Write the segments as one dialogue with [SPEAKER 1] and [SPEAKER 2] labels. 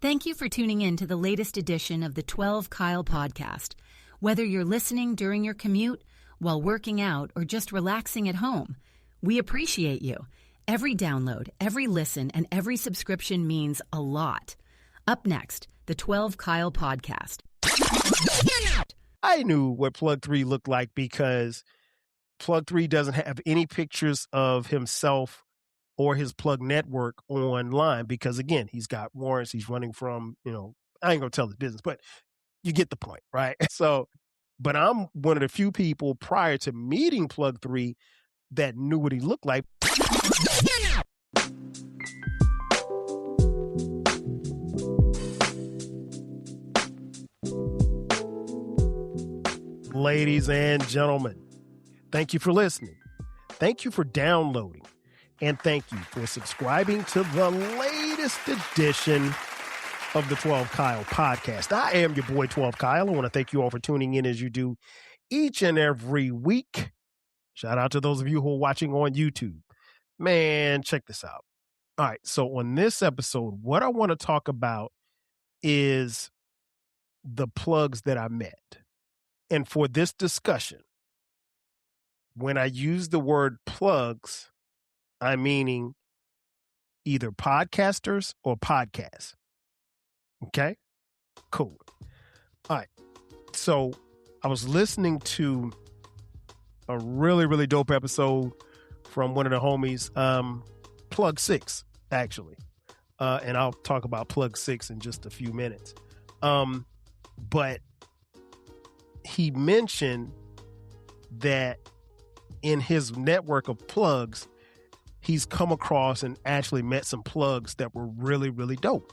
[SPEAKER 1] Thank you for tuning in to the latest edition of the 12 Kyle podcast. Whether you're listening during your commute, while working out, or just relaxing at home, we appreciate you. Every download, every listen, and every subscription means a lot. Up next, the 12 Kyle podcast.
[SPEAKER 2] I knew what Plug 3 looked like because Plug 3 doesn't have any pictures of himself or his Plug network online because, again, he's got warrants. He's running from, I ain't going to tell the business, but you get the point, right? But I'm one of the few people prior to meeting Plug 3 that knew what he looked like. Ladies and gentlemen, thank you for listening. Thank you for downloading. And thank you for subscribing to the latest edition of the 12 Kyle podcast. I am your boy 12 Kyle. I want to thank you all for tuning in as you do each and every week. Shout out to those of you who are watching on YouTube. Man, check this out. All right. So on this episode, what I want to talk about is the plugs that I met. And for this discussion, when I use the word plugs, I'm meaning either podcasters or podcasts. Okay? Cool. All right. So I was listening to a really, really dope episode from one of the homies, Plug 6, actually. And I'll talk about Plug 6 in just a few minutes. But he mentioned that in his network of plugs, he's come across and actually met some plugs that were really, really dope.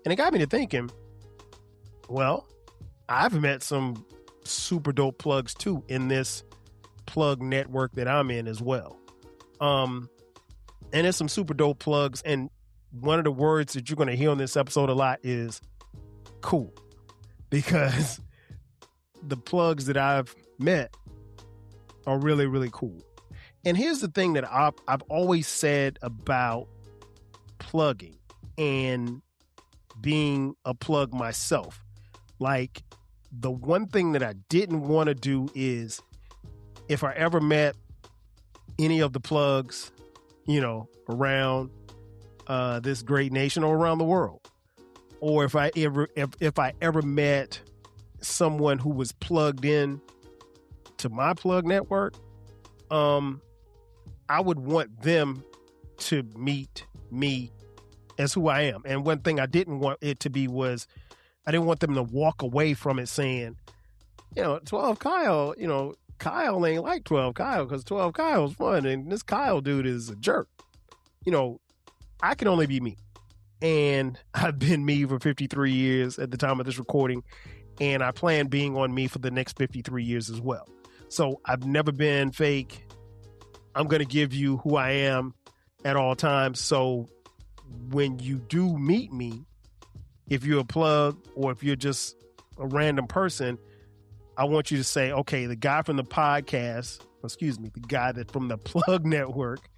[SPEAKER 2] And it got me to thinking, well, I've met some super dope plugs too in this plug network that I'm in as well. And there's some super dope plugs. And one of the words that you're going to hear on this episode a lot is cool, because the plugs that I've met are really, really cool. And here's the thing that I've always said about plugging and being a plug myself. Like, the one thing that I didn't want to do is, if I ever met any of the plugs, around this great nation or around the world, or if I ever met someone who was plugged in to my plug network, I would want them to meet me as who I am. And one thing I didn't want it to be was, I didn't want them to walk away from it saying, 12 Kyle, Kyle ain't like 12 Kyle because 12 Kyle's fun and this Kyle dude is a jerk. I can only be me. And I've been me for 53 years at the time of this recording. And I plan being on me for the next 53 years as well. So I've never been fake. I'm going to give you who I am at all times. So when you do meet me, if you're a plug or if you're just a random person, I want you to say, okay, the guy from the the guy that's from the plug network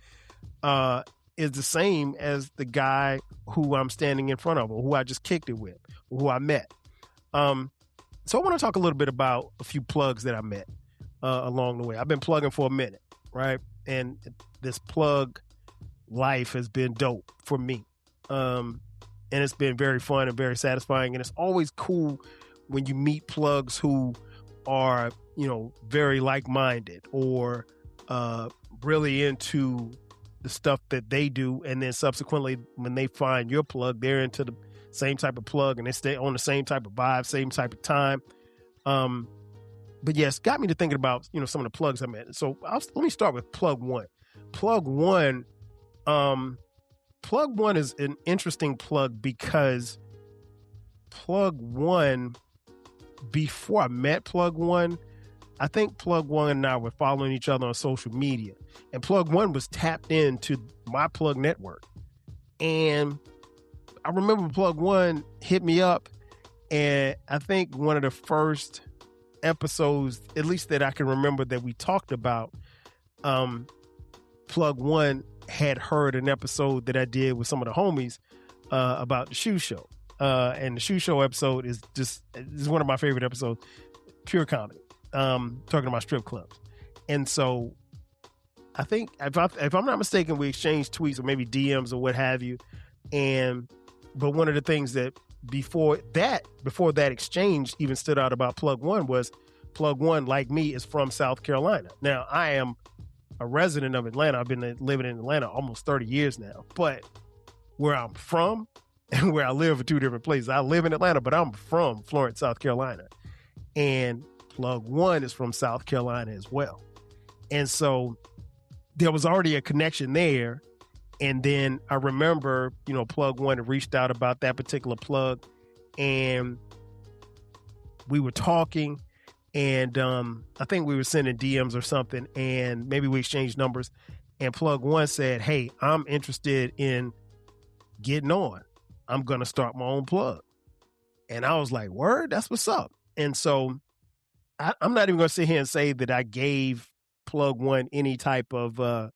[SPEAKER 2] is the same as the guy who I'm standing in front of or who I just kicked it with, or who I met. So I want to talk a little bit about a few plugs that I met along the way. I've been plugging for a minute, right? And this plug life has been dope for me. And it's been very fun and very satisfying. And it's always cool when you meet plugs who are, very like-minded or really into the stuff that they do. And then subsequently, when they find your plug, they're into the same type of plug and they stay on the same type of vibe, same type of time. But yes, got me to thinking about, some of the plugs I met. So let me start with Plug 1. Plug 1 is an interesting plug because Plug 1, before I met Plug 1, I think Plug 1 and I were following each other on social media. And Plug 1 was tapped into my plug network. And I remember Plug 1 hit me up. And I think one of the first episodes, at least that I can remember, that we talked about, Plug 1 had heard an episode that I did with some of the homies about the shoe show. And the Shoe Show episode is one of my favorite episodes, pure comedy, talking about strip clubs. And so I think if I'm not mistaken, we exchanged tweets or maybe DMs or what have you. But one of the things that before that exchange even stood out about Plug One was Plug One, like me, is from South Carolina. Now, I am a resident of Atlanta. I've been living in Atlanta almost 30 years now. But where I'm from and where I live are two different places. I live in Atlanta, but I'm from Florence, South Carolina. And Plug One is from South Carolina as well. And so there was already a connection there. And then I remember, Plug One had reached out about that particular plug, and we were talking, and I think we were sending DMs or something, and maybe we exchanged numbers, and Plug One said, "Hey, I'm interested in getting on. I'm going to start my own plug." And I was like, word, that's what's up. And so I'm not even going to sit here and say that I gave Plug One any type of, I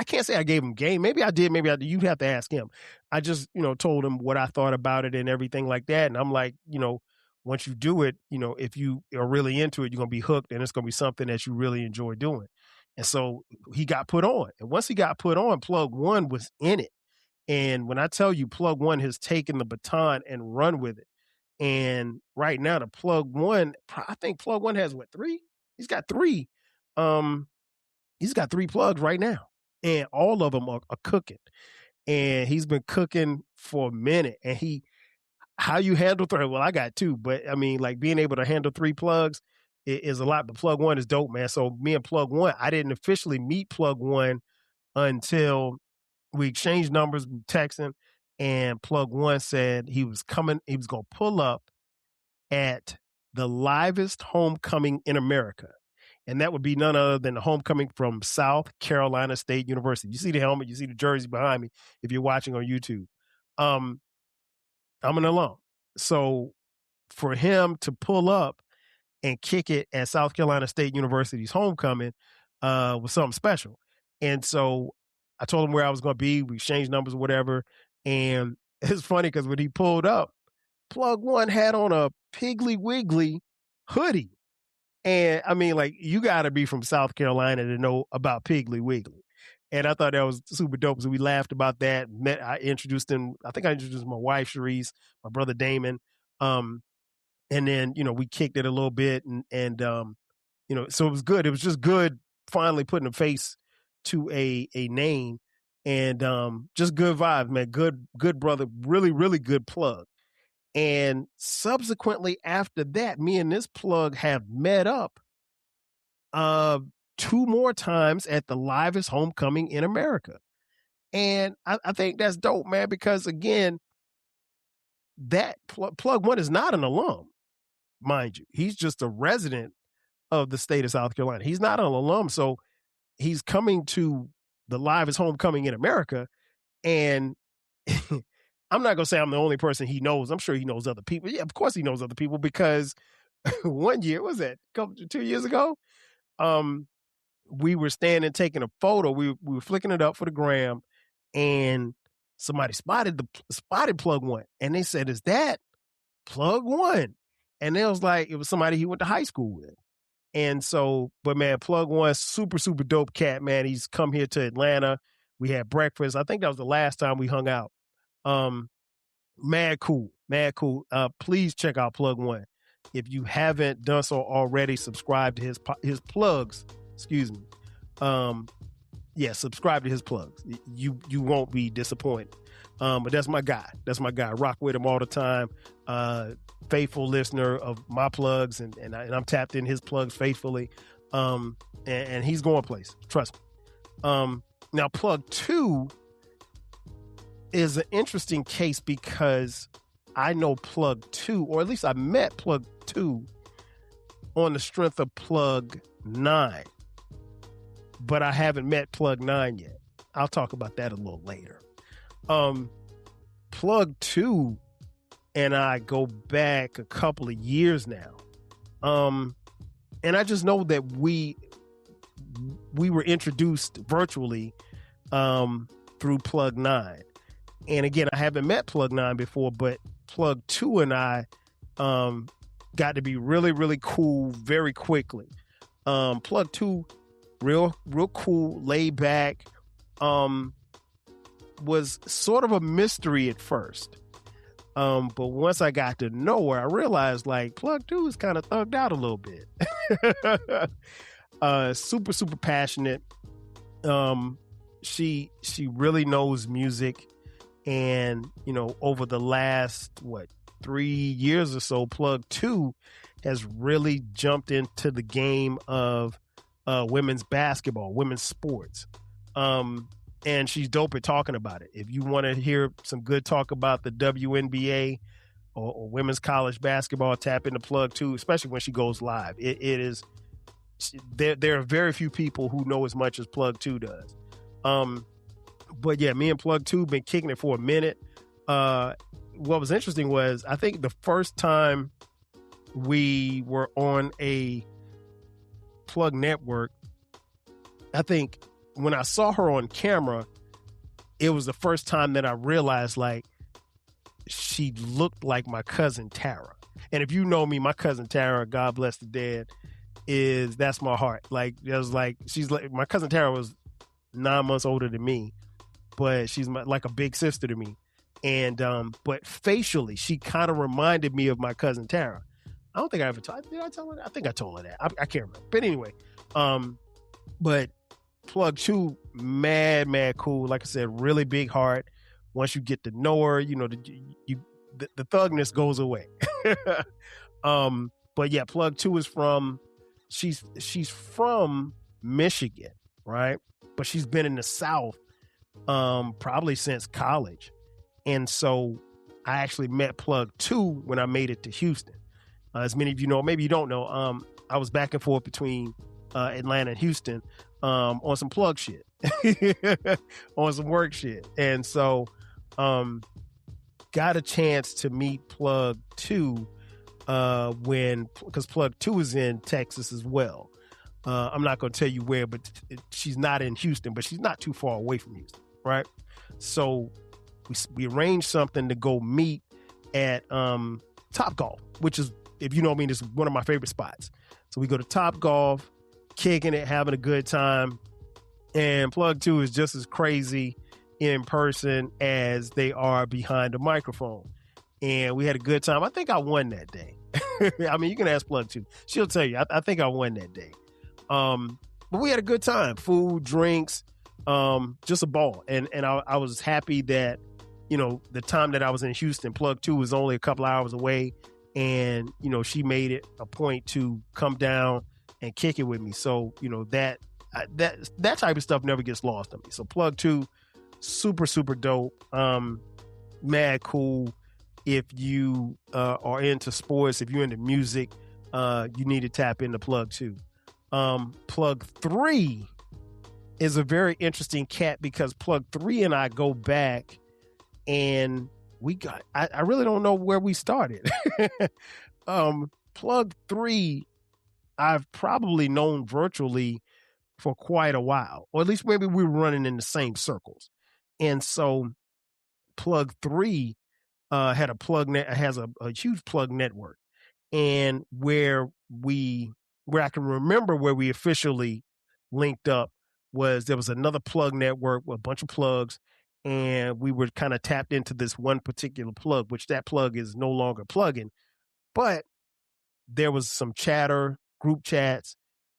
[SPEAKER 2] can't say I gave him game. Maybe I did. Maybe I did. You'd have to ask him. I just, told him what I thought about it and everything like that. And I'm like, once you do it, if you are really into it, you're going to be hooked, and it's going to be something that you really enjoy doing. And so he got put on. And once he got put on, Plug One was in it. And when I tell you, Plug One has taken the baton and run with it. And right now, the Plug One, I think Plug One has 3? He's got 3. He's got 3 plugs right now, and all of them are cooking. And he's been cooking for a minute. And how you handle 3? Well, I got 2, but I mean, like, being able to handle 3 plugs is a lot. But Plug One is dope, man. So me and Plug One, I didn't officially meet Plug One until we exchanged numbers, texting, and Plug One said he was going to pull up at the livest homecoming in America. And that would be none other than the homecoming from South Carolina State University. You see the helmet, you see the jersey behind me if you're watching on YouTube. I'm an alum. So for him to pull up and kick it at South Carolina State University's homecoming was something special. And so I told him where I was going to be. We exchanged numbers or whatever. And it's funny because when he pulled up, Plug One had on a Piggly Wiggly hoodie. And I mean, like, you got to be from South Carolina to know about Piggly Wiggly. And I thought that was super dope. So we laughed about that. I introduced him. I think I introduced my wife, Sharice, my brother, Damon. And then, we kicked it a little bit. And so it was good. It was just good finally putting a face to a name, and just good vibes, man. Good brother. Really, really good plug. And subsequently after that, me and this plug have met up 2 more times at the livest homecoming in America. And I think that's dope, man, because again, that Plug One is not an alum, mind you. He's just a resident of the state of South Carolina. He's not an alum, so he's coming to the livest homecoming in America. And I'm not going to say I'm the only person he knows. I'm sure he knows other people. Yeah, of course he knows other people, because one year, what was that, 2 years ago? We were standing taking a photo. We were flicking it up for the gram, and somebody spotted Plug One. And they said, "Is that Plug One?" And it was like, it was somebody he went to high school with. And so, but man, Plug One, super, super dope cat, man. He's come here to Atlanta. We had breakfast. I think that was the last time we hung out. Mad cool. Please check out Plug One. If you haven't done so already, subscribe to his plugs. Excuse me. Subscribe to his plugs. You won't be disappointed. But that's my guy. Rock with him all the time. Faithful listener of my plugs, and I'm tapped in his plugs faithfully. And he's going places. Trust me. Now, Plug Two is an interesting case because I know Plug Two, or at least I met Plug Two on the strength of Plug 9, but I haven't met Plug 9 yet. I'll talk about that a little later. Plug 2 and I go back a couple of years now. And I just know that we were introduced virtually through Plug 9. And again, I haven't met Plug 9 before, but Plug 2 and I got to be really, really cool very quickly. Plug 2, real cool, laid back, was sort of a mystery at first. But once I got to know her, I realized like Plug 2 is kind of thugged out a little bit. Super, super passionate. She really knows music. And, over the last, 3 years or so, Plug 2 has really jumped into the game of women's basketball, women's sports. And she's dope at talking about it. If you want to hear some good talk about the WNBA or women's college basketball, tap into Plug 2, especially when she goes live. It is there are very few people who know as much as Plug 2 does. But yeah, me and Plug 2 been kicking it for a minute. What was interesting was I think the first time we were on a Plug network, I think when I saw her on camera, it was the first time that I realized like she looked like my cousin Tara. And if you know me, my cousin Tara, God bless the dead, that's my heart. Like she's like my cousin Tara was 9 months older than me, but she's like a big sister to me. And but facially, she kind of reminded me of my cousin Tara. I don't think I ever told. Did I tell her that? I think I told her that. I can't remember. But anyway, but Plug 2, mad cool. Like I said, really big heart. Once you get to know her, the thugness goes away. But yeah, Plug 2 is she's from Michigan, right? But she's been in the South probably since college. And so I actually met Plug 2 when I made it to Houston. As many of you know, maybe you don't know, I was back and forth between Atlanta and Houston on some Plug shit, on some work shit. And so got a chance to meet Plug 2 because Plug 2 is in Texas as well. I'm not going to tell you where, but she's not in Houston, but she's not too far away from Houston, right? So we arranged something to go meet at Topgolf, which is, if you know me, this is one of my favorite spots. So we go to Topgolf, kicking it, having a good time. And Plug 2 is just as crazy in person as they are behind the microphone. And we had a good time. I think I won that day. I mean, you can ask Plug 2. She'll tell you. I think I won that day. But we had a good time. Food, drinks, just a ball. And I was happy that, the time that I was in Houston, Plug 2 was only a couple hours away. And, she made it a point to come down and kick it with me. So, that type of stuff never gets lost on me. So Plug 2, super, super dope. Mad cool. If you are into sports, if you're into music, you need to tap into Plug 2. Plug 3 is a very interesting cat because Plug 3 and I go back and I really don't know where we started. Plug 3, I've probably known virtually for quite a while, or at least maybe we were running in the same circles. And so Plug 3 has a huge Plug network, and where I can remember where we officially linked up there was another Plug network with a bunch of plugs, and we were kind of tapped into this one particular plug, which that plug is no longer plugging, but there was some chatter, group chats,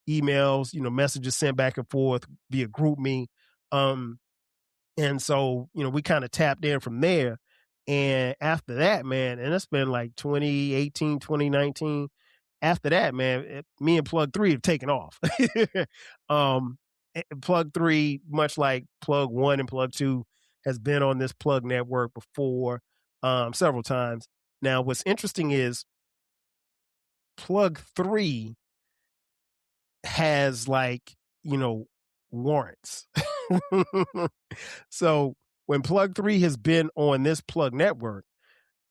[SPEAKER 2] emails, messages sent back and forth via GroupMe. And so, we kind of tapped in from there. And after that, man, and it's been like 2018, 2019. After that, man, me and Plug 3 have taken off. Plug 3, much like Plug 1 and Plug 2, has been on this Plug network before several times. Now, what's interesting is Plug 3 has warrants. So when Plug 3 has been on this Plug network,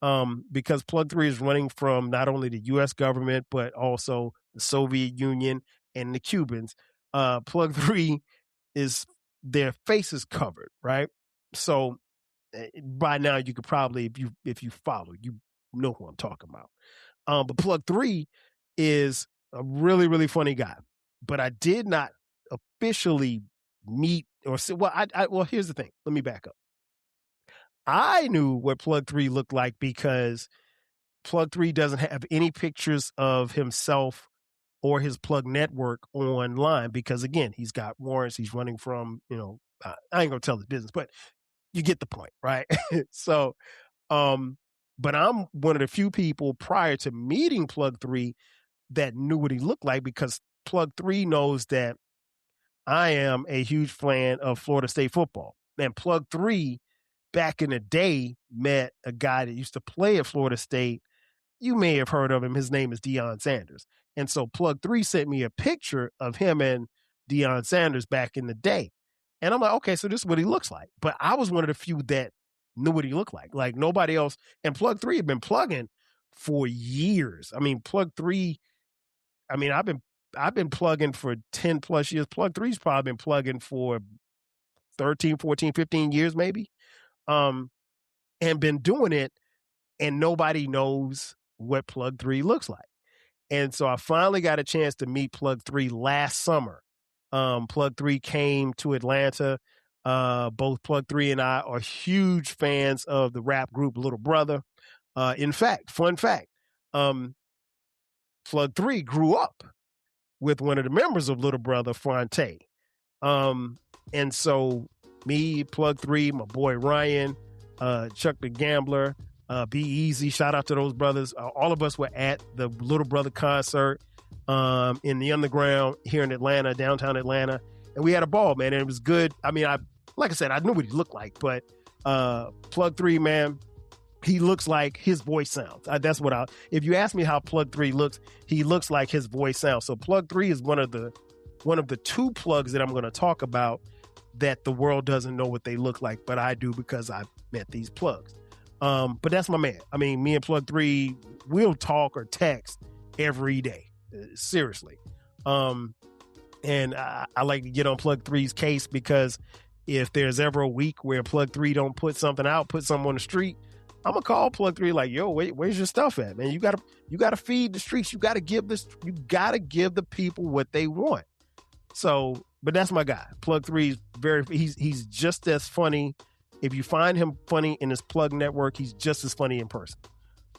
[SPEAKER 2] because Plug 3 is running from not only the U.S. government, but also the Soviet Union and the Cubans, Plug 3 their face is covered, right? So by now you could probably, if you follow, you know who I'm talking about. But Plug 3 is a really, really funny guy. But I did not officially meet or see. Well, well, here's the thing. Let me back up. I knew what Plug 3 looked like because Plug 3 doesn't have any pictures of himself or his Plug network online because, again, he's got warrants. He's running from, I ain't going to tell the business, but you get the point, right? So, but I'm one of the few people prior to meeting Plug 3 that knew what he looked like because Plug 3 knows that I am a huge fan of Florida State football. And Plug 3, back in the day, met a guy that used to play at Florida State. You may have heard of him. His name is Deion Sanders. And so Plug 3 sent me a picture of him and Deion Sanders back in the day. And I'm like, okay, so this is what he looks like. But I was one of the few that knew what he looked like. Like nobody else. And Plug 3 had been plugging for years. I mean, Plug 3, I've been plugging for 10 plus years. Plug 3's probably been plugging for 13, 14, 15 years maybe. And been doing it, and nobody knows what Plug 3 looks like. And so I finally got a chance to meet Plug 3 last summer. Plug 3 came to Atlanta. Both Plug 3 and I are huge fans of the rap group Little Brother. In fact, fun fact, Plug 3 grew up with one of the members of Little Brother, Fonte. And so me, Plug 3, my boy Ryan, Chuck the Gambler, Be Easy, shout out to those brothers. All of us were at the Little Brother concert in the Underground here in Atlanta, downtown Atlanta. And we had a ball, man, and it was good. I mean, like I said, I knew what he looked like, but Plug 3, man, he looks like his voice sounds. That's what if you ask me how Plug 3 looks, he looks like his voice sounds. So Plug 3 is one of the two plugs that I'm going to talk about that the world doesn't know what they look like, but I do because I've met these plugs. But that's my man. I mean, me and Plug 3, we'll talk or text every day. Seriously. And I like to get on Plug 3's case because if there's ever a week where Plug 3 don't put something out, put something on the street, I'm gonna call Plug 3 like, yo, where's your stuff at, man? You gotta feed the streets. You gotta give the people what they want. So, but that's my guy. Plug 3 is he's just as funny. If you find him funny in his Plug network, he's just as funny in person.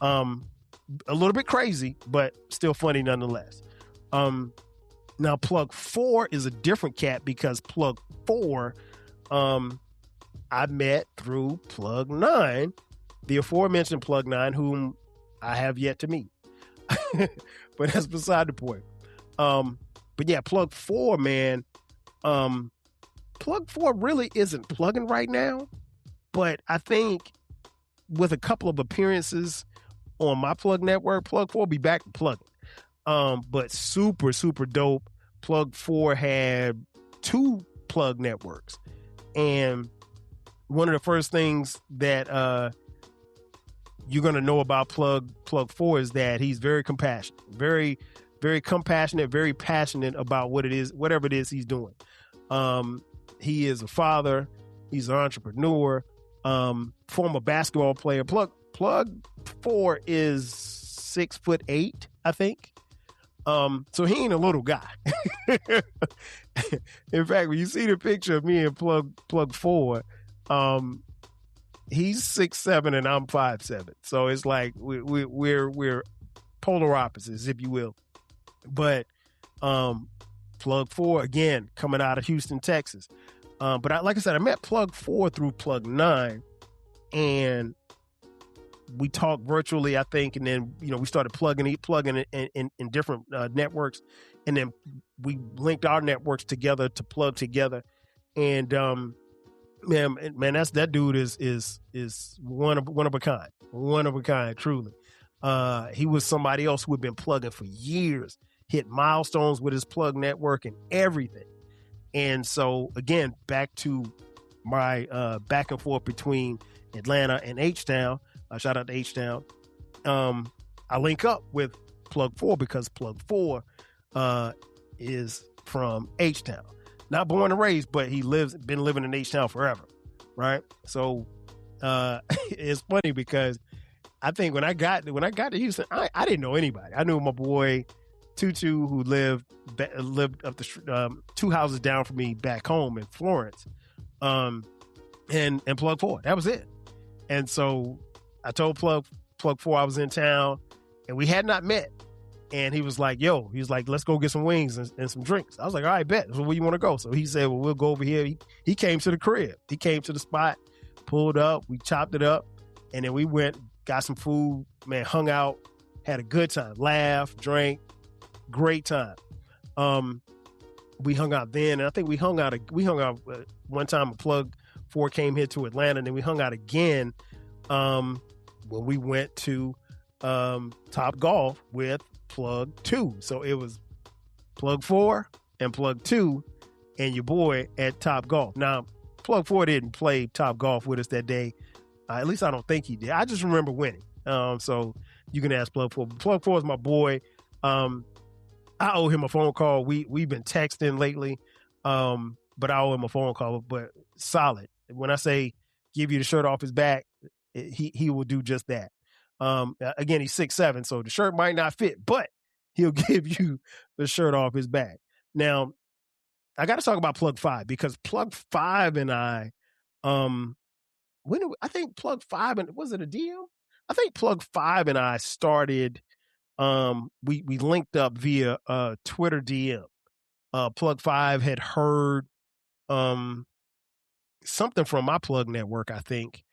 [SPEAKER 2] A little bit crazy, but still funny nonetheless. Now Plug 4 is a different cat because Plug 4, I met through Plug 9. The aforementioned Plug 9, whom I have yet to meet. But that's beside the point. But yeah, Plug 4, man. Plug 4 really isn't plugging right now. But I think with a couple of appearances on my Plug network, Plug 4 will be back plugging. But super, super dope. Plug 4 had 2 Plug networks. And one of the first things that you're going to know about Plug 4 is that he's very compassionate, very, very compassionate, very passionate about whatever it is he's doing. He is a father. He's an entrepreneur, former basketball player. Plug 4 is 6'8", I think. So he ain't a little guy. In fact, when you see the picture of me and Plug 4, he's 6'7" and I'm 5'7". So it's like we're polar opposites, if you will. But Plug 4, again, coming out of Houston, Texas. But like I said, I met Plug 4 through Plug 9, and we talked virtually, I think, and then we started plugging in different networks, and then we linked our networks together to plug together, and man, that dude is one of a kind, truly. He was somebody else who had been plugging for years, hit milestones with his Plug network and everything. And so again, back to my back and forth between Atlanta and H-Town. Shout out to H-Town. I link up with Plug 4 because Plug 4 is from H-Town. Not born and raised, but been living in H-Town forever, right? So it's funny because I think when I got to Houston, I didn't know anybody. I knew my boy Tutu, who lived up the 2 houses down from me back home in Florence, and Plug 4. That was it. And so I told Plug 4 I was in town, and we had not met. And he was like, let's go get some wings and some drinks. I was like, all right, bet. So where you want to go? So he said, well, we'll go over here. He came to the crib. He came to the spot, pulled up, we chopped it up, and then we went, got some food, man, hung out, had a good time, laughed, drank, great time. We hung out then, and I think we hung out one time. Plug 4 came here to Atlanta, and then we hung out again when we went to Top Golf with Plug 2. So it was Plug 4 and Plug 2 and your boy at Top Golf. Now, Plug 4 didn't play Top Golf with us that day. At least I don't think he did. I just remember winning. So you can ask Plug 4. Plug 4 is my boy. I owe him a phone call. We've been texting lately, but I owe him a phone call. But solid. When I say give you the shirt off his back, he will do just that. Again, he's 6'7", so the shirt might not fit, but he'll give you the shirt off his back. Now, I got to talk about Plug 5 because Plug 5 and I think Plug 5 and was it a DM? I think Plug 5 and I started. We linked up via Twitter DM. Plug 5 had heard something from my Plug network, I think,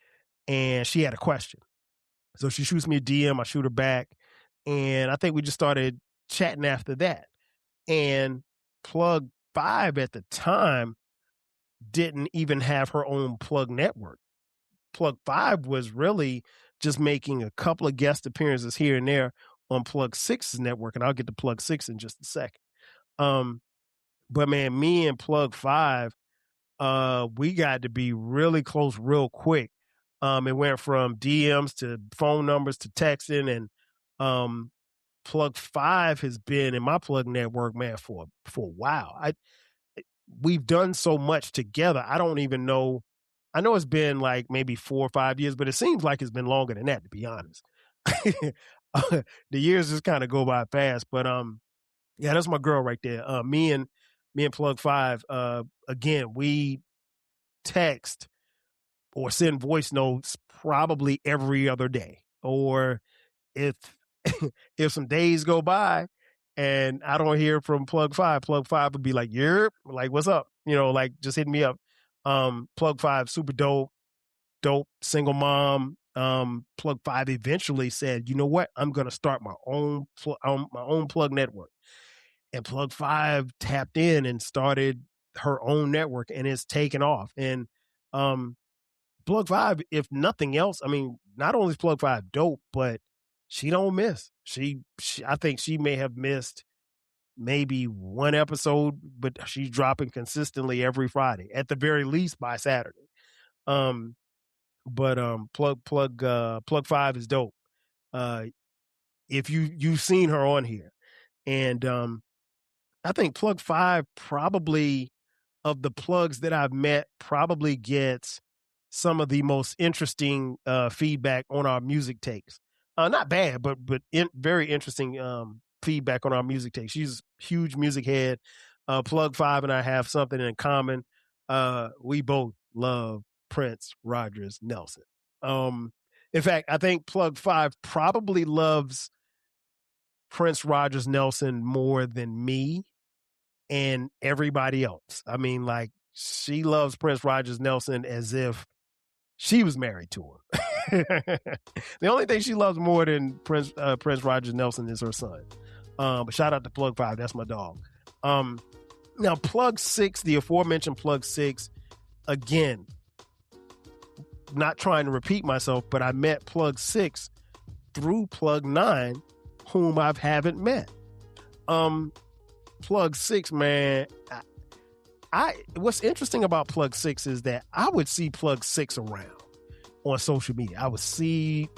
[SPEAKER 2] and she had a question. So she shoots me a DM, I shoot her back, and I think we just started chatting after that. And Plug 5 at the time didn't even have her own Plug network. Plug 5 was really just making a couple of guest appearances here and there on Plug 6's network, and I'll get to Plug 6 in just a second. But man, me and Plug 5, we got to be really close real quick. It went from DMs to phone numbers to texting, and Plug 5 has been in my Plug network, man, for a while. We've done so much together. I don't even know. I know it's been like maybe 4 or 5 years, but it seems like it's been longer than that, to be honest. The years just kind of go by fast, but yeah, that's my girl right there. Me and Plug 5, again, we text or send voice notes probably every other day. Or if some days go by and I don't hear from Plug 5 would be like, "Yerp," like, "What's up?" Like, just hit me up. Plug 5, super dope single mom. Plug 5 eventually said, "You know what? I'm going to start my own Plug network." And Plug 5 tapped in and started her own network, and it's taken off. And Plug 5, if nothing else, I mean, not only is Plug 5 dope, but she don't miss. I think she may have missed maybe one episode, but she's dropping consistently every Friday, at the very least by Saturday. But Plug 5 is dope. If you've seen her on here, and I think Plug 5 probably, of the plugs that I've met, probably gets some of the most interesting feedback on our music takes. Not bad, but very interesting feedback on our music takes. She's a huge music head. Plug 5 and I have something in common. We both love Prince Rogers Nelson. In fact, I think Plug 5 probably loves Prince Rogers Nelson more than me and everybody else. I mean, like, she loves Prince Rogers Nelson as if she was married to him. The only thing she loves more than Prince Rogers Nelson is her son. But shout out to Plug 5. That's my dog. Now, Plug 6, the aforementioned Plug 6, again, not trying to repeat myself, but I met Plug 6 through Plug 9, whom I haven't met. Plug 6, man, what's interesting about Plug 6 is that I would see Plug 6 around on social media. I see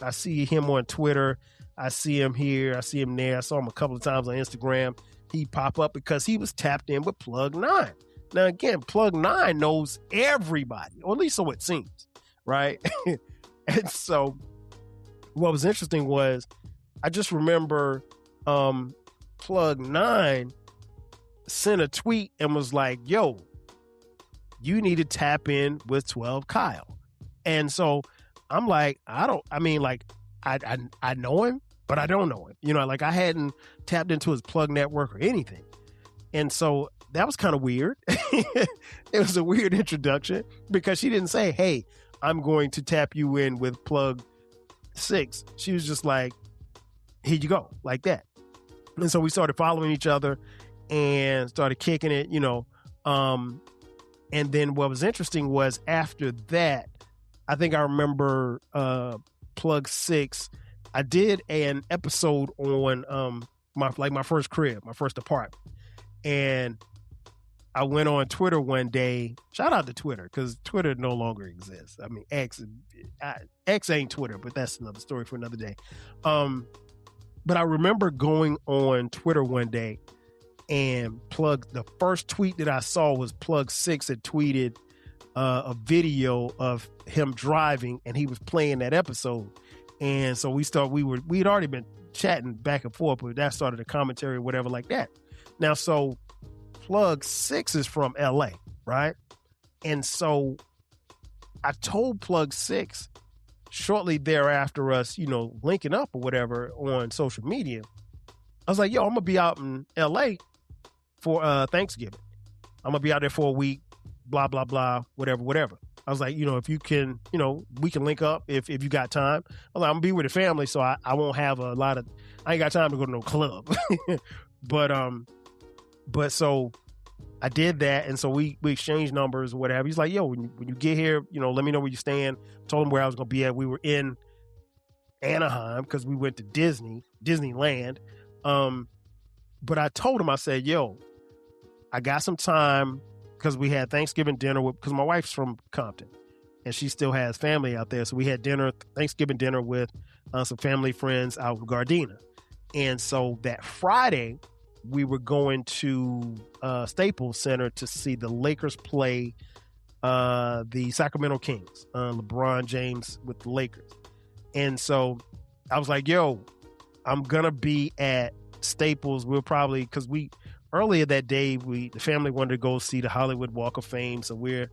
[SPEAKER 2] him on Twitter. I see him here. I see him there. I saw him a couple of times on Instagram. He pop up because he was tapped in with Plug 9. Now, again, Plug 9 knows everybody, or at least so it seems, right? And so what was interesting was I just remember Plug 9 sent a tweet and was like, yo, you need to tap in with 12 Kyle. And so I'm like, I know him, but I don't know him. You know, like I hadn't tapped into his Plug network or anything. And so that was kind of weird. It was a weird introduction because she didn't say, hey, I'm going to tap you in with Plug 6. She was just like, here you go, like that. And so we started following each other and started kicking it, you know. And then what was interesting was after that, I think I remember Plug 6. I did an episode on my first crib, my first apartment. And I went on Twitter one day. Shout out to Twitter, because Twitter no longer exists. I mean, X ain't Twitter, but that's another story for another day. But I remember going on Twitter one day and the first tweet that I saw was Plug 6 had tweeted a video of him driving, and he was playing that episode. And so we had already been chatting back and forth, but that started a commentary or whatever like that. Now, so Plug 6 is from LA, right? And so I told Plug 6 shortly thereafter us, you know, linking up or whatever on social media. I was like, yo, I'm going to be out in LA for Thanksgiving. I'm going to be out there for a week, blah, blah, blah, whatever. I was like, you know, if you can, you know, we can link up if you got time. I was like, I'm going to be with the family, so I won't have I ain't got time to go to no club. But so I did that, and so we exchanged numbers or whatever. He's like, yo, when you get here, you know, let me know where you stand. Told him where I was going to be at. We were in Anaheim because we went to Disneyland. But I told him, I said, yo, I got some time because we had Thanksgiving dinner because my wife's from Compton and she still has family out there. So we had Thanksgiving dinner with some family friends out in Gardena. And so that Friday, we were going to Staples Center to see the Lakers play the Sacramento Kings, LeBron James with the Lakers. And so I was like, yo, I'm going to be at Staples. We'll probably, because earlier that day, the family wanted to go see the Hollywood Walk of Fame. So we're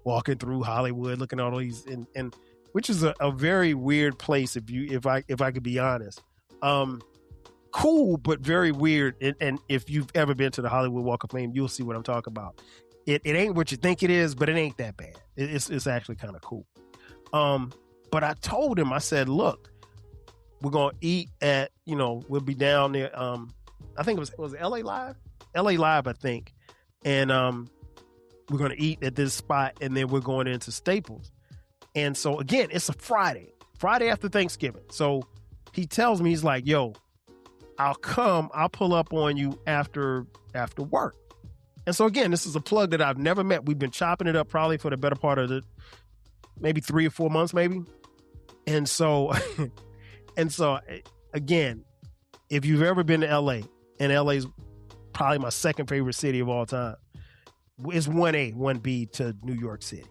[SPEAKER 2] walking through Hollywood, looking at all these, and which is a very weird place if I could be honest. Cool, but very weird. And if you've ever been to the Hollywood Walk of Fame, you'll see what I'm talking about. It ain't what you think it is, but it ain't that bad. It's actually kind of cool. But I told him, I said, look, we're going to eat at, you know, we'll be down there. I think it was LA Live? LA Live, I think. And we're going to eat at this spot, and then we're going into Staples. And so, again, it's a Friday after Thanksgiving. So he tells me, he's like, yo, I'll pull up on you after work. And so, again, this is a plug that I've never met. We've been chopping it up probably for the better part of maybe 3 or 4 months, maybe. And so, again, if you've ever been to LA, and LA's probably my second favorite city of all time, it's 1A, 1B to New York City.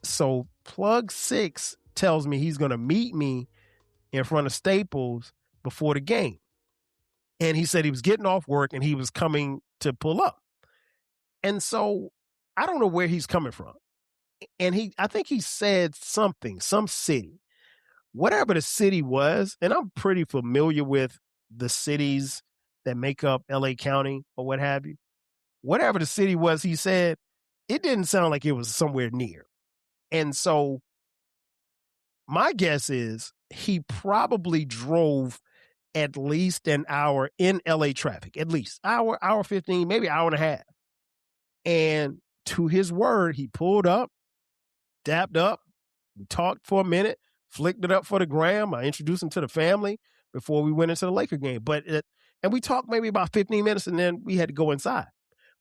[SPEAKER 2] So Plug 6 tells me he's going to meet me in front of Staples before the game. And he said he was getting off work and he was coming to pull up. And so I don't know where he's coming from. And I think he said some city, whatever the city was. And I'm pretty familiar with the cities that make up LA County or what have you. Whatever the city was, he said, it didn't sound like it was somewhere near. And so my guess is he probably drove at least an hour in LA traffic, at least hour 15, maybe hour and a half. And to his word, he pulled up, dapped up, we talked for a minute, flicked it up for the gram. I introduced him to the family before we went into the Laker game. And we talked maybe about 15 minutes and then we had to go inside.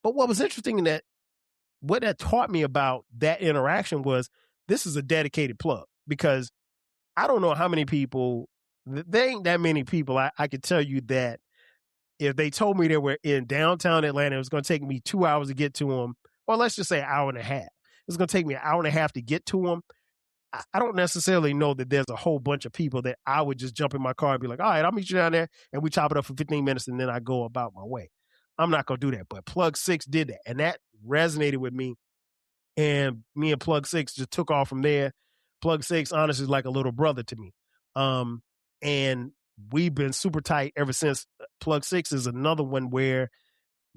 [SPEAKER 2] But what was interesting what that taught me about that interaction was this is a dedicated plug, because I don't know how many people, there ain't that many people I could tell you that if they told me they were in downtown Atlanta, it was going to take me 2 hours to get to them, or let's just say an hour and a half. It's going to take me an hour and a half to get to them. I don't necessarily know that there's a whole bunch of people that I would just jump in my car and be like, all right, I'll meet you down there, and we chop it up for 15 minutes and then I go about my way. I'm not going to do that. But Plug 6 did that, and that resonated with me. And me and Plug 6 just took off from there. Plug 6, honestly, is like a little brother to me. And we've been super tight ever since. Plug 6 is another one where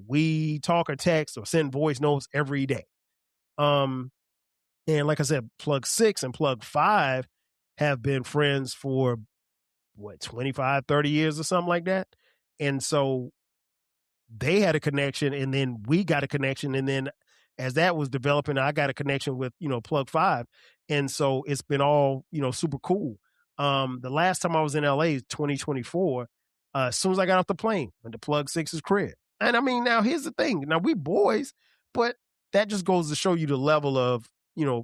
[SPEAKER 2] we talk or text or send voice notes every day. And like I said, Plug 6 and Plug 5 have been friends for, 25, 30 years or something like that. And so they had a connection, and then we got a connection. And then as that was developing, I got a connection with, Plug 5. And so it's been all, super cool. The last time I was in LA, 2024, as soon as I got off the plane, went to Plug 6's crib. And I mean, now here's the thing. Now we boys, but that just goes to show you the level of,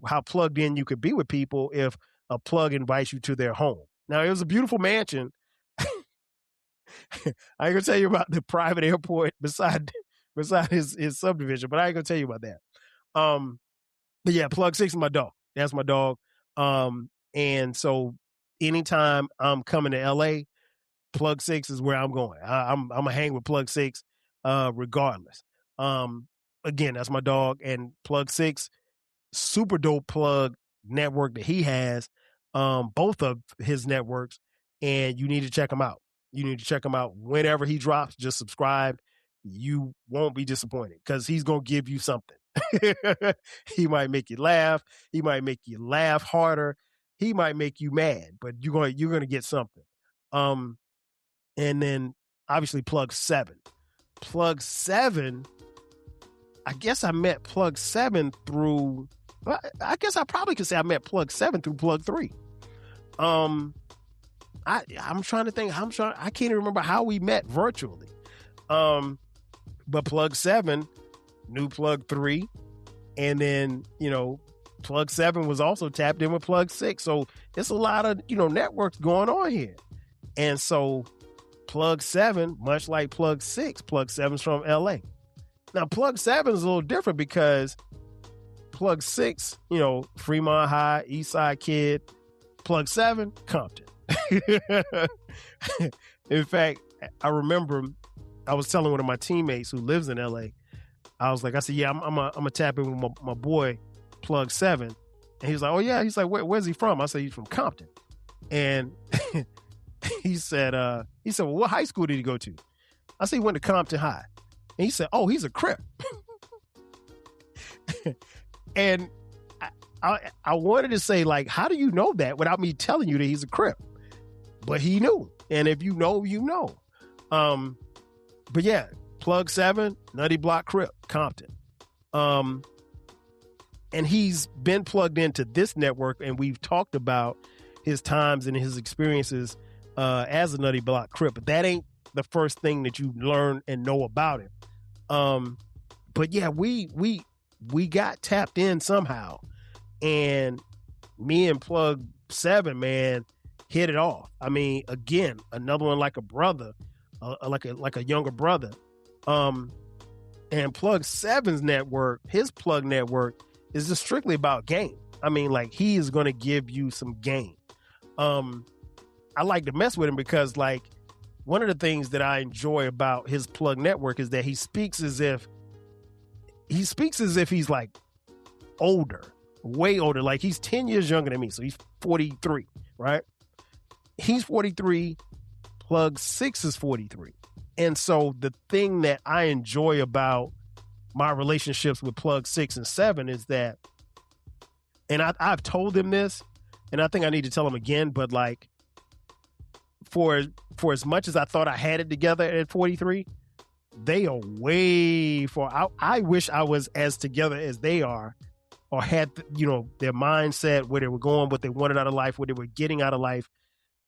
[SPEAKER 2] how plugged in you could be with people if a plug invites you to their home. Now, it was a beautiful mansion. I ain't gonna tell you about the private airport beside his subdivision, but I ain't gonna tell you about that. But yeah, Plug 6 is my dog. That's my dog. And so anytime I'm coming to LA, Plug 6 is where I'm going. I'm gonna hang with Plug 6 regardless. Again, that's my dog, and Plug 6, super dope plug network that he has, both of his networks, and you need to check him out. You need to check him out whenever he drops. Just subscribe. You won't be disappointed because he's going to give you something. He might make you laugh. He might make you laugh harder. He might make you mad, but you're going to get something. And then obviously Plug 7. Plug 7, I guess I met Plug 7 through, I guess I probably could say I met Plug 7 through Plug 3. I'm trying to think. I can't even remember how we met virtually. But Plug 7 knew Plug 3. And then, Plug 7 was also tapped in with Plug 6. So it's a lot of, networks going on here. And so Plug 7, much like Plug 6, Plug 7's from LA. Now, Plug 7 is a little different because Plug 6, Fremont High, East Side kid. Plug 7, Compton. In fact, I remember I was telling one of my teammates who lives in LA, I said, yeah, I'm a tap in with my boy, Plug 7. And he was like, oh yeah. He's like, where's he from? I said, he's from Compton. And he said, well, what high school did he go to? I said, he went to Compton High. And he said, oh, he's a Crip. And I wanted to say, like, how do you know that without me telling you that he's a Crip? But he knew. And if you know, you know. But yeah, Plug 7, Nutty Block Crip, Compton. And he's been plugged into this network, and we've talked about his times and his experiences as a Nutty Block Crip. But that ain't the first thing that you learn and know about him. But yeah, we got tapped in somehow, and me and Plug 7, man, hit it off. I mean, again, another one like a brother, like a younger brother. And Plug 7's network, his plug network, is just strictly about game. I mean, like, he is going to give you some game. I like to mess with him because, like, one of the things that I enjoy about his plug network is that he speaks as if he's like older, way older. Like, he's 10 years younger than me. So he's 43, right? He's 43. Plug 6 is 43. And so the thing that I enjoy about my relationships with Plug 6 and 7 is that, and I've told him this, and I think I need to tell him again, but like, for as much as I thought I had it together at 43, they are way far. I wish I was as together as they are, or had, their mindset, where they were going, what they wanted out of life, what they were getting out of life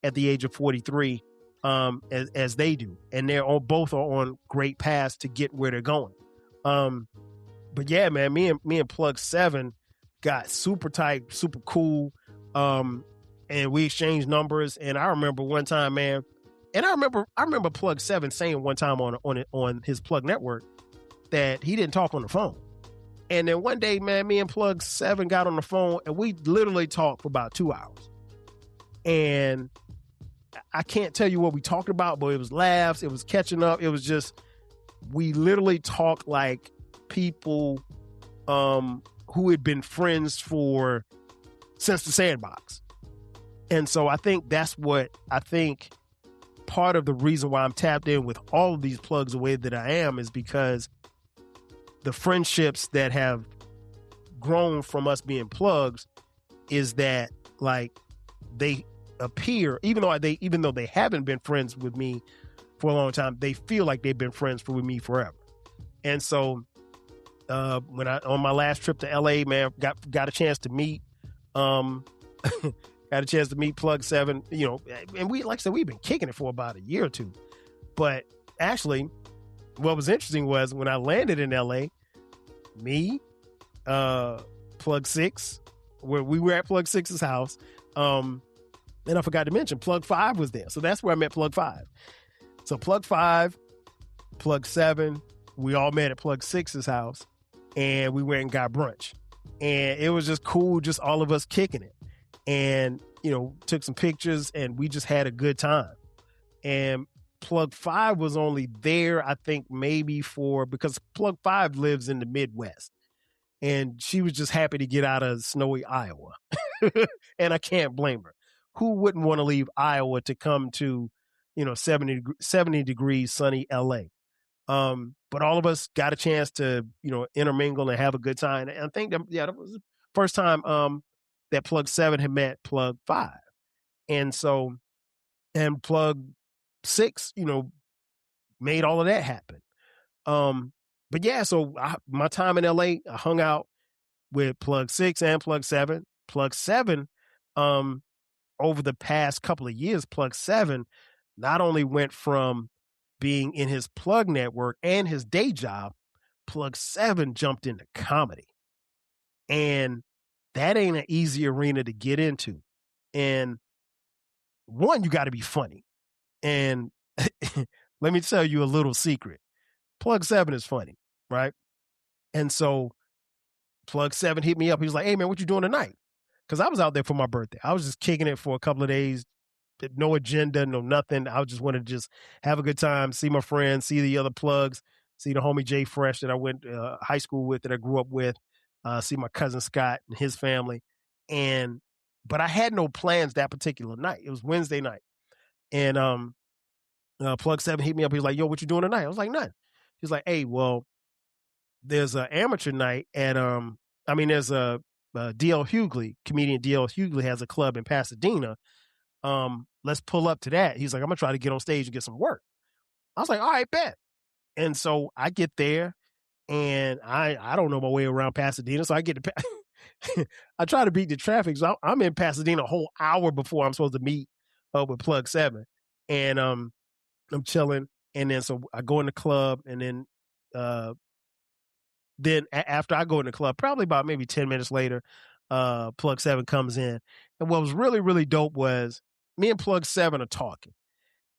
[SPEAKER 2] at the age of 43, as they do. And both are on great paths to get where they're going. But yeah, man, me and Plug 7 got super tight, super cool. And we exchanged numbers. And I remember one time, man, and I remember Plug 7 saying one time on his plug network that he didn't talk on the phone. And then one day, man, me and Plug 7 got on the phone and we literally talked for about 2 hours. And I can't tell you what we talked about, but it was laughs, it was catching up. It was just, we literally talked like people who had been friends since the Sandbox. And so I think part of the reason why I'm tapped in with all of these plugs the way that I am is because the friendships that have grown from us being plugs is that like they appear, even though they haven't been friends with me for a long time, they feel like they've been friends with me forever. And so when on my last trip to LA, man, got a chance to meet Plug 7, and we, like I said, we've been kicking it for about a year or two. But actually, what was interesting was when I landed in LA, me, Plug 6, where we were at Plug 6's house, and I forgot to mention Plug 5 was there. So that's where I met Plug 5. So Plug 5, Plug 7, we all met at Plug 6's house, and we went and got brunch. And it was just cool, just all of us kicking it. And, took some pictures, and we just had a good time. And Plug 5 was only there, I think, maybe because Plug 5 lives in the Midwest. And she was just happy to get out of snowy Iowa. And I can't blame her. Who wouldn't want to leave Iowa to come to, 70 degrees sunny LA? But all of us got a chance to, intermingle and have a good time. And I think that was the first time that Plug 7 had met Plug 5. And Plug 6, made all of that happen. But yeah, so my time in LA, I hung out with Plug 6 and Plug 7. Plug 7, over the past couple of years, Plug 7 not only went from being in his plug network and his day job, Plug 7 jumped into comedy. And that ain't an easy arena to get into. And one, you got to be funny. And let me tell you a little secret. Plug 7 is funny, right? And so Plug 7 hit me up. He was like, hey, man, what you doing tonight? Because I was out there for my birthday. I was just kicking it for a couple of days. No agenda, no nothing. I just wanted to just have a good time, see my friends, see the other plugs, see the homie Jay Fresh that I went to high school with, that I grew up with, see my cousin Scott and his family. But I had no plans that particular night. It was Wednesday night. And Plug 7 hit me up. He was like, yo, what you doing tonight? I was like, nothing. He was like, hey, well, there's an amateur night at, there's a D.L. Hughley, comedian D.L. Hughley has a club in Pasadena. Let's pull up to that. He's like, I'm going to try to get on stage and get some work. I was like, all right, bet. And so I get there, and I don't know my way around Pasadena. So I get to, I try to beat the traffic. So I'm in Pasadena a whole hour before I'm supposed to meet up with Plug 7. And I'm chilling. And then so I go in the club, and then after I go in the club, probably about maybe 10 minutes later, Plug 7 comes in. And what was really, really dope was me and Plug 7 are talking.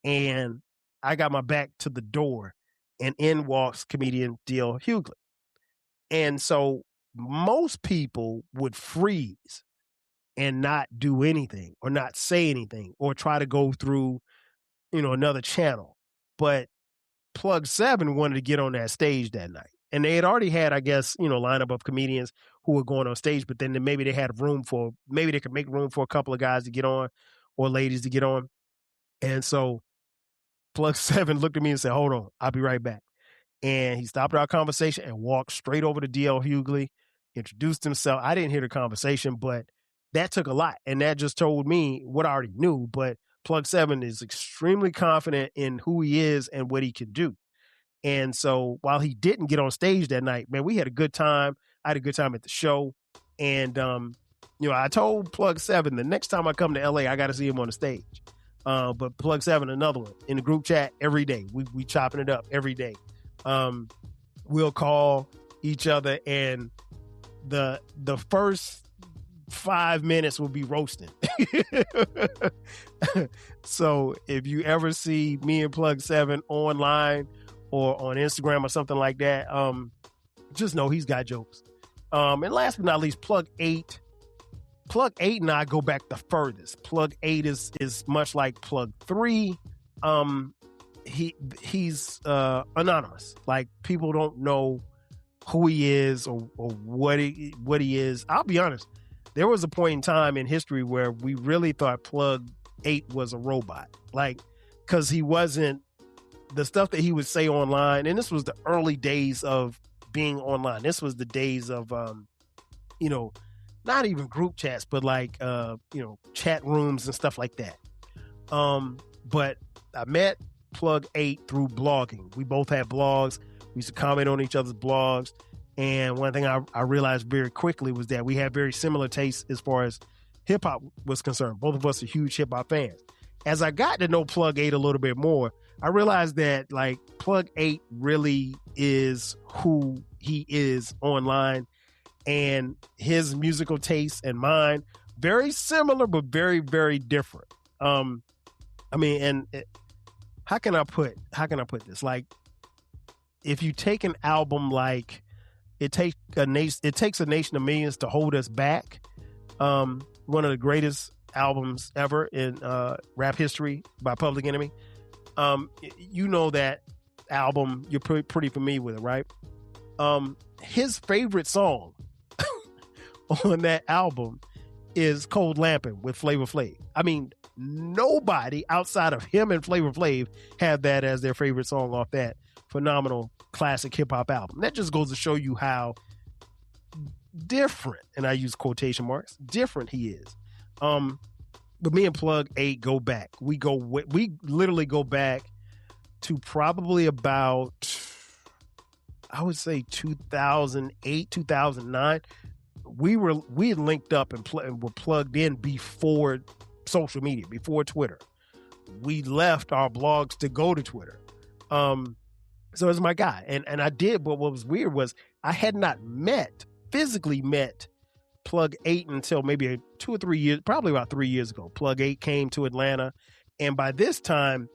[SPEAKER 2] And I got my back to the door, and in walks comedian D.L. Hughley. And so most people would freeze and not do anything or not say anything or try to go through, another channel. But Plug 7 wanted to get on that stage that night. And they had already had, I guess, lineup of comedians who were going on stage, but then maybe they had maybe they could make room for a couple of guys to get on or ladies to get on. And so Plug 7 looked at me and said, hold on, I'll be right back. And he stopped our conversation and walked straight over to D.L. Hughley, introduced himself. I didn't hear the conversation, but that took a lot. And that just told me what I already knew. But Plug 7 is extremely confident in who he is and what he can do. And so while he didn't get on stage that night, man, we had a good time. I had a good time at the show. And, I told Plug 7 the next time I come to LA, I got to see him on the stage. But Plug 7, another one, in the group chat every day. We chopping it up every day. We'll call each other, and the first 5 minutes will be roasting. So if you ever see me and Plug 7 online or on Instagram or something like that, just know he's got jokes. And last but not least, Plug 8. Plug 8 and I go back the furthest. Plug 8 is much like Plug 3. He's anonymous. Like, people don't know who he is or what he is. I'll be honest. There was a point in time in history where we really thought Plug 8 was a robot. Like, because he wasn't, the stuff that he would say online, and this was the early days of being online. This was the days of, not even group chats, but like, chat rooms and stuff like that. But I met Plug 8 through blogging. We both had blogs. We used to comment on each other's blogs. And one thing I realized very quickly was that we had very similar tastes as far as hip hop was concerned. Both of us are huge hip hop fans. As I got to know Plug 8 a little bit more, I realized that like Plug 8 really is who he is online, and his musical taste and mine very similar, but very, very different. How can I put this? Like, if you take an album like It Takes a Nation of Millions to Hold Us Back, one of the greatest albums ever in rap history by Public Enemy. That album, you're pretty familiar with it, right? His favorite song on that album is Cold Lampin' with Flavor Flav. I mean, nobody outside of him and Flavor Flav have that as their favorite song off that phenomenal classic hip hop album. That just goes to show you how different, and I use quotation marks, different he is. But me and Plug 8 go back. We literally go back to probably about, I would say 2008, 2009. We had linked up and were plugged in before social media, before Twitter. We left our blogs to go to Twitter. So it's my guy. And I did, but what was weird was I had not physically met Plug 8 until maybe 2 or 3 years, probably about 3 years ago. Plug 8 came to Atlanta. And by this time,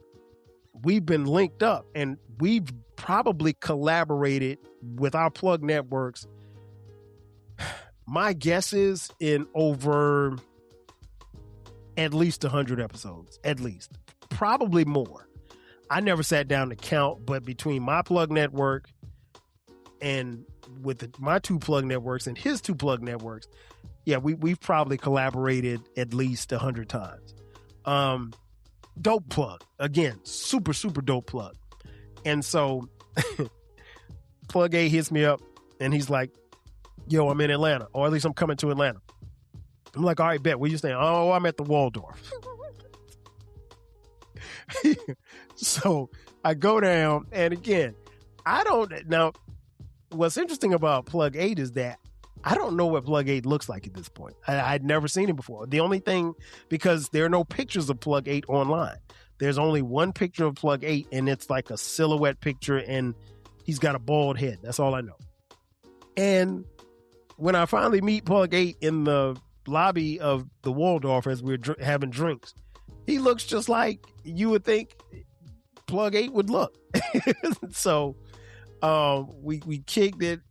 [SPEAKER 2] we've been linked up and we've probably collaborated with our plug networks. My guess is in over at least 100 episodes, at least, probably more. I never sat down to count, but between my plug network and with my 2 plug networks and his 2 plug networks, yeah, we've probably collaborated at least 100 times. Dope plug. Again, super, super dope plug. And so Plug 8 hits me up and he's like, yo, I'm in Atlanta, or at least I'm coming to Atlanta. I'm like, all right, bet. Where you staying? Oh, I'm at the Waldorf. So I go down, and again, now, what's interesting about Plug 8 is that I don't know what Plug 8 looks like at this point. I'd never seen him before. The only thing, because there are no pictures of Plug 8 online. There's only one picture of Plug 8, and it's like a silhouette picture, and he's got a bald head. That's all I know. And when I finally meet Plug 8 in the lobby of the Waldorf as we're having drinks, he looks just like you would think Plug 8 would look. So we kicked it.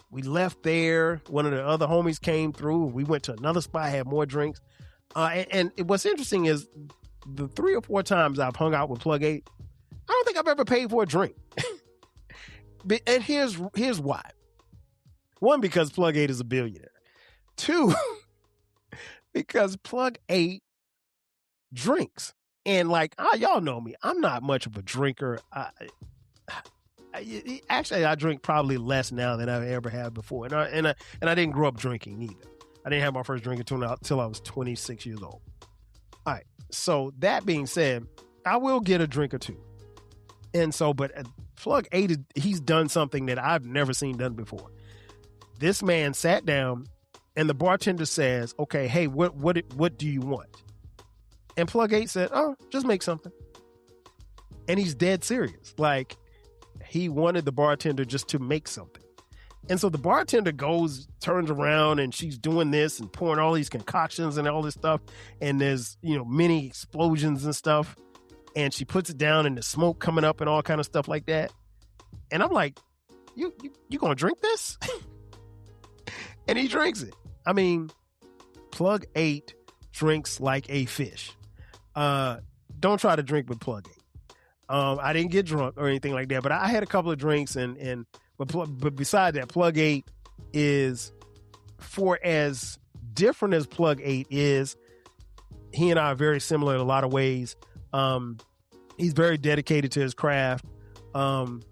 [SPEAKER 2] We left there. One of the other homies came through. We went to another spot, had more drinks. And what's interesting is the 3 or 4 times I've hung out with Plug 8, I don't think I've ever paid for a drink. And here's why. 1, because Plug 8 is a billionaire. 2, because Plug 8 drinks. And like, y'all know me, I'm not much of a drinker. Actually, I drink probably less now than I ever have before. And I didn't grow up drinking either. I didn't have my first drink until I was 26 years old. All right. So that being said, I will get a drink or 2. And so, but Plug 8, he's done something that I've never seen done before. This man sat down and the bartender says, okay, hey, what do you want? And Plug 8 said, oh, just make something. And he's dead serious. Like, he wanted the bartender just to make something. And so the bartender turns around, and she's doing this and pouring all these concoctions and all this stuff. And there's, many explosions and stuff. And she puts it down and the smoke coming up and all kind of stuff like that. And I'm like, you going to drink this? And he drinks it. I mean, Plug 8 drinks like a fish. Don't try to drink with Plug 8. I didn't get drunk or anything like that, but I had a couple of drinks, but besides that, Plug 8 is, for as different as Plug 8 is, he and I are very similar in a lot of ways. He's very dedicated to his craft. And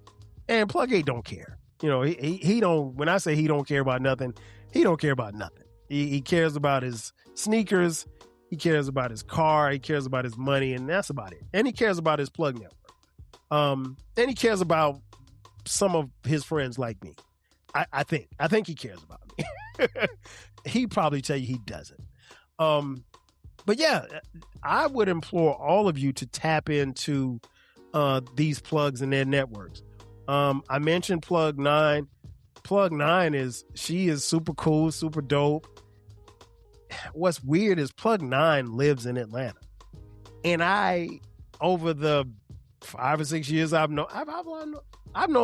[SPEAKER 2] Plug 8 don't care. He don't, when I say he don't care about nothing, he don't care about nothing. He cares about his sneakers. He cares about his car. He cares about his money, and that's about it. And he cares about his Plug network. And he cares about some of his friends like me. I think he cares about me. He'd probably tell you he doesn't. But yeah, I would implore all of you to tap into these plugs and their networks. I mentioned Plug 9. Plug 9 she is super cool, super dope. What's weird is Plug 9 lives in Atlanta. And over the 5 or 6 years I've known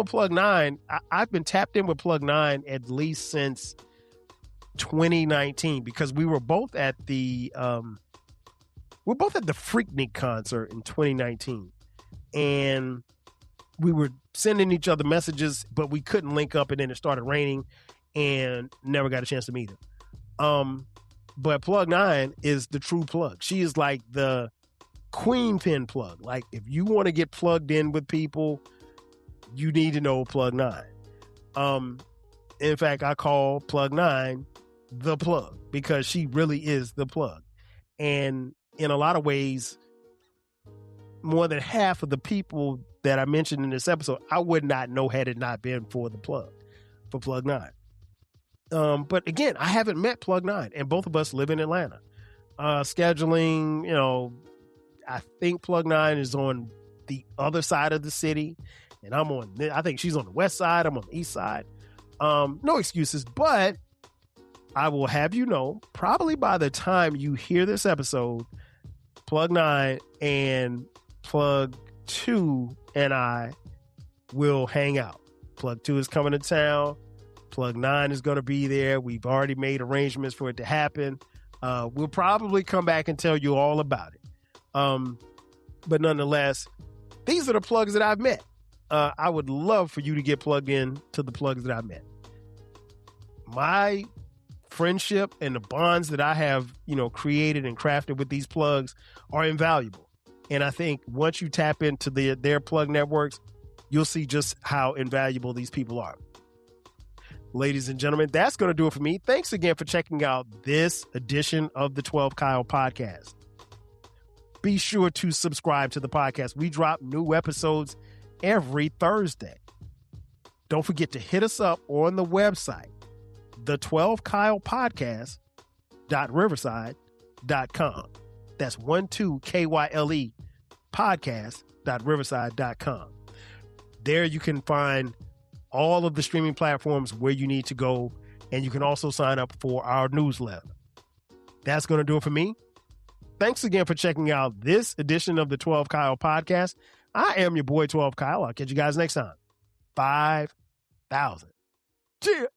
[SPEAKER 2] Plug 9, I've been tapped in with Plug 9 at least since 2019, because we were both at the Freaknik concert in 2019. And we were sending each other messages, but we couldn't link up, and then it started raining and never got a chance to meet her. But Plug 9 is the true plug. She is like the queen pin plug. Like, if you want to get plugged in with people, you need to know Plug 9. In fact, I call Plug 9 the plug, because she really is the plug. And in a lot of ways, more than half of the people that I mentioned in this episode, I would not know had it not been for Plug 9. But again, I haven't met Plug 9, and both of us live in Atlanta. Scheduling, I think Plug 9 is on the other side of the city, and I think she's on the west side, I'm on the east side. No excuses, but I will have you know, probably by the time you hear this episode, Plug 9 and Plug 2 and I will hang out. Plug 2 is coming to town. Plug 9 is going to be there. We've already made arrangements for it to happen. We'll probably come back and tell you all about it. But nonetheless, these are the plugs that I've met. I would love for you to get plugged in to the plugs that I've met. My friendship and the bonds that I have, created and crafted with these plugs are invaluable. And I think once you tap into their plug networks, you'll see just how invaluable these people are. Ladies and gentlemen, that's going to do it for me. Thanks again for checking out this edition of the 12 Kyle podcast. Be sure to subscribe to the podcast. We drop new episodes every Thursday. Don't forget to hit us up on the website, the12kylepodcast.riverside.com. That's 12KYLE podcast.riverside.com. There you can find all of the streaming platforms where you need to go, and you can also sign up for our newsletter. That's going to do it for me. Thanks again for checking out this edition of the 12 Kyle podcast. I am your boy 12 Kyle. I'll catch you guys next time. 5,000. Cheers.